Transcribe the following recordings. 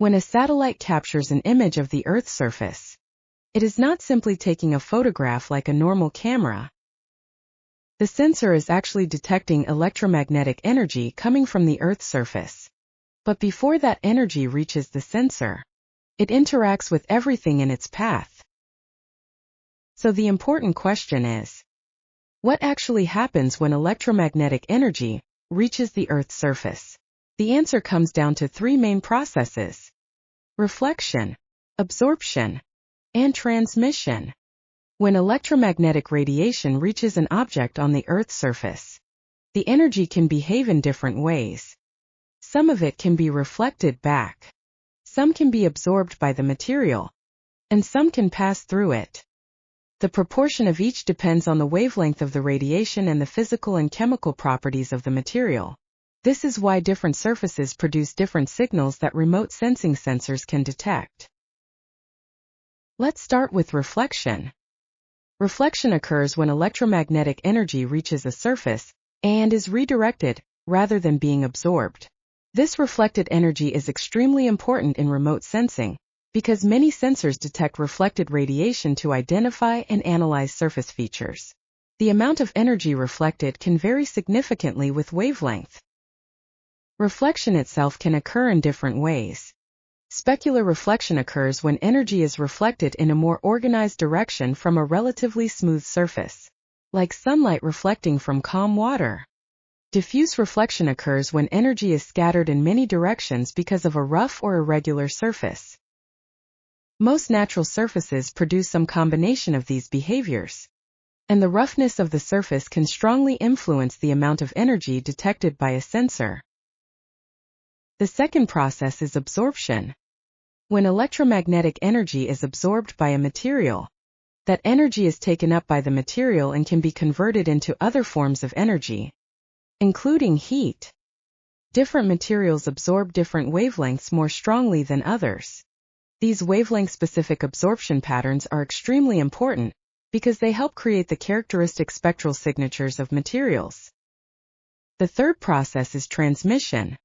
When a satellite captures an image of the Earth's surface, it is not simply taking a photograph like a normal camera. The sensor is actually detecting electromagnetic energy coming from the Earth's surface. But before that energy reaches the sensor, it interacts with everything in its path. So the important question is, what actually happens when electromagnetic energy reaches the Earth's surface? The answer comes down to three main processes: reflection, absorption, and transmission. When electromagnetic radiation reaches an object on the Earth's surface, the energy can behave in different ways. Some of it can be reflected back, some can be absorbed by the material, and some can pass through it. The proportion of each depends on the wavelength of the radiation and the physical and chemical properties of the material. This is why different surfaces produce different signals that remote sensing sensors can detect. Let's start with reflection. Reflection occurs when electromagnetic energy reaches a surface and is redirected, rather than being absorbed. This reflected energy is extremely important in remote sensing, because many sensors detect reflected radiation to identify and analyze surface features. The amount of energy reflected can vary significantly with wavelength. Reflection itself can occur in different ways. Specular reflection occurs when energy is reflected in a more organized direction from a relatively smooth surface, like sunlight reflecting from calm water. Diffuse reflection occurs when energy is scattered in many directions because of a rough or irregular surface. Most natural surfaces produce some combination of these behaviors, and the roughness of the surface can strongly influence the amount of energy detected by a sensor. The second process is absorption. When electromagnetic energy is absorbed by a material, that energy is taken up by the material and can be converted into other forms of energy, including heat. Different materials absorb different wavelengths more strongly than others. These wavelength-specific absorption patterns are extremely important because they help create the characteristic spectral signatures of materials. The third process is transmission.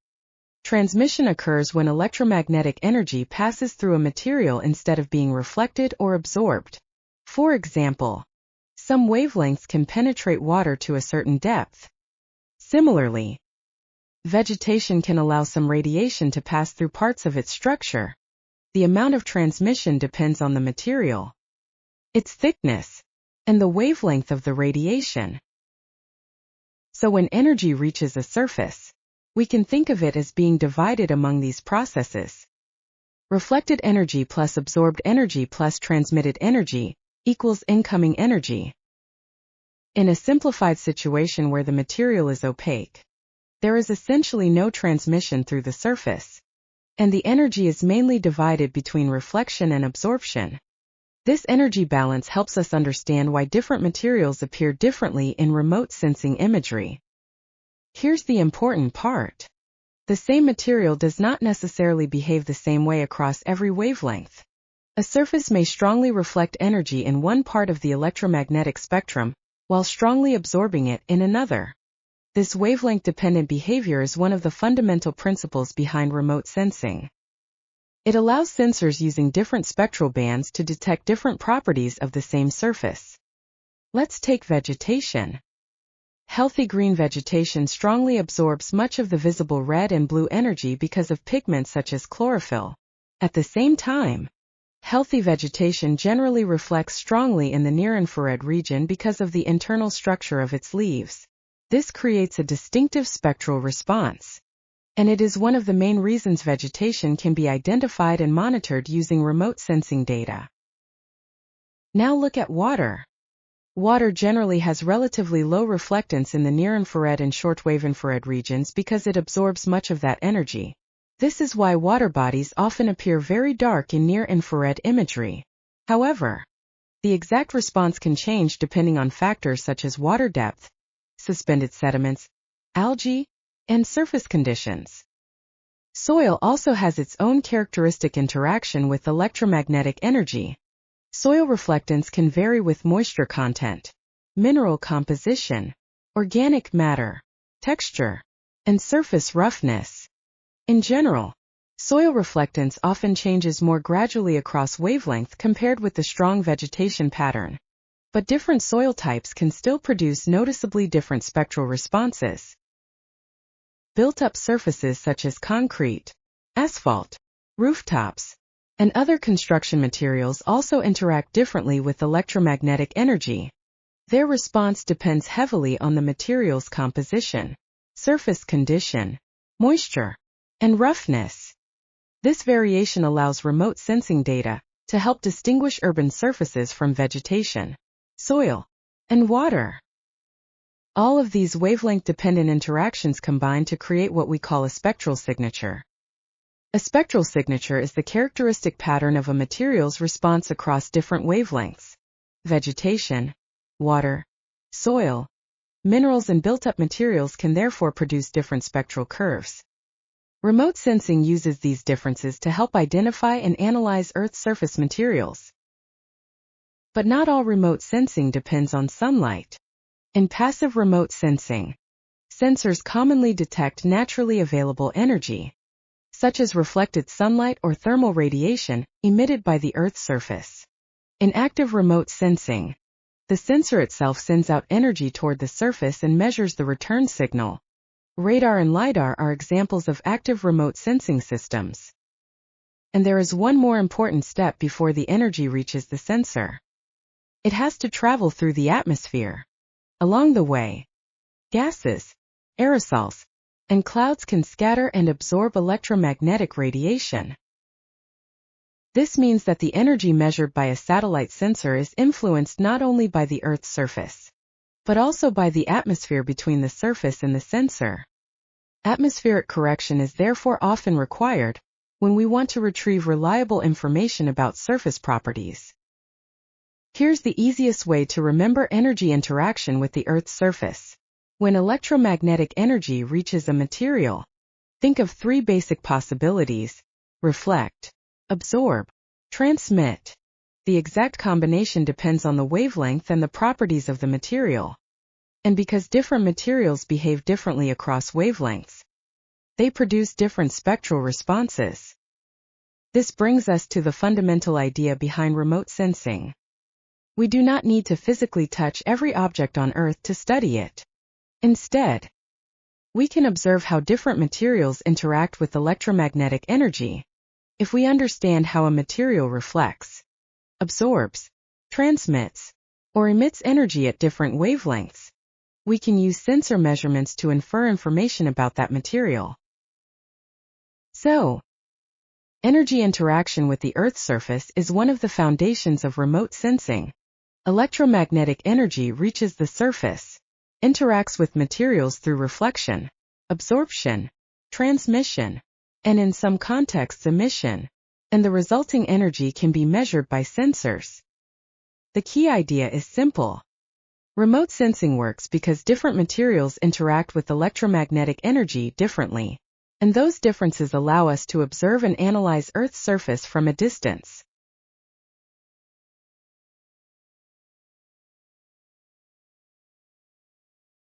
Transmission occurs when electromagnetic energy passes through a material instead of being reflected or absorbed. For example, some wavelengths can penetrate water to a certain depth. Similarly, vegetation can allow some radiation to pass through parts of its structure. The amount of transmission depends on the material, its thickness, and the wavelength of the radiation. So when energy reaches a surface, we can think of it as being divided among these processes. Reflected energy plus absorbed energy plus transmitted energy equals incoming energy. In a simplified situation where the material is opaque, there is essentially no transmission through the surface, and the energy is mainly divided between reflection and absorption. This energy balance helps us understand why different materials appear differently in remote sensing imagery. Here's the important part. The same material does not necessarily behave the same way across every wavelength. A surface may strongly reflect energy in one part of the electromagnetic spectrum, while strongly absorbing it in another. This wavelength-dependent behavior is one of the fundamental principles behind remote sensing. It allows sensors using different spectral bands to detect different properties of the same surface. Let's take vegetation. Healthy green vegetation strongly absorbs much of the visible red and blue energy because of pigments such as chlorophyll. At the same time, healthy vegetation generally reflects strongly in the near-infrared region because of the internal structure of its leaves. This creates a distinctive spectral response, and it is one of the main reasons vegetation can be identified and monitored using remote sensing data. Now look at water. Water generally has relatively low reflectance in the near-infrared and shortwave infrared regions because it absorbs much of that energy. This is why water bodies often appear very dark in near-infrared imagery. However, the exact response can change depending on factors such as water depth, suspended sediments, algae, and surface conditions. Soil also has its own characteristic interaction with electromagnetic energy. Soil reflectance can vary with moisture content, mineral composition, organic matter, texture, and surface roughness. In general, Soil reflectance often changes more gradually across wavelength compared with the strong vegetation pattern. But different soil types can still produce noticeably different spectral responses. Built-up surfaces such as concrete, asphalt, rooftops, and other construction materials also interact differently with electromagnetic energy. Their response depends heavily on the material's composition, surface condition, moisture, and roughness. This variation allows remote sensing data to help distinguish urban surfaces from vegetation, soil, and water. All of these wavelength-dependent interactions combine to create what we call a spectral signature. A spectral signature is the characteristic pattern of a material's response across different wavelengths. Vegetation, water, soil, minerals, and built-up materials can therefore produce different spectral curves. Remote sensing uses these differences to help identify and analyze Earth's surface materials. But not all remote sensing depends on sunlight. In passive remote sensing, sensors commonly detect naturally available energy, such as reflected sunlight or thermal radiation emitted by the Earth's surface. In active remote sensing, the sensor itself sends out energy toward the surface and measures the return signal. Radar and LiDAR are examples of active remote sensing systems. And there is one more important step before the energy reaches the sensor. It has to travel through the atmosphere. Along the way, gases, aerosols, and clouds can scatter and absorb electromagnetic radiation. This means that the energy measured by a satellite sensor is influenced not only by the Earth's surface, but also by the atmosphere between the surface and the sensor. Atmospheric correction is therefore often required when we want to retrieve reliable information about surface properties. Here's the easiest way to remember energy interaction with the Earth's surface. When electromagnetic energy reaches a material, think of three basic possibilities: reflect, absorb, transmit. The exact combination depends on the wavelength and the properties of the material. And because different materials behave differently across wavelengths, they produce different spectral responses. This brings us to the fundamental idea behind remote sensing. We do not need to physically touch every object on Earth to study it. Instead, we can observe how different materials interact with electromagnetic energy. If we understand how a material reflects, absorbs, transmits, or emits energy at different wavelengths, we can use sensor measurements to infer information about that material. So, energy interaction with the Earth's surface is one of the foundations of remote sensing. Electromagnetic energy reaches the surface, interacts with materials through reflection, absorption, transmission, and in some contexts emission, and the resulting energy can be measured by sensors. The key idea is simple. Remote sensing works because different materials interact with electromagnetic energy differently, and those differences allow us to observe and analyze Earth's surface from a distance.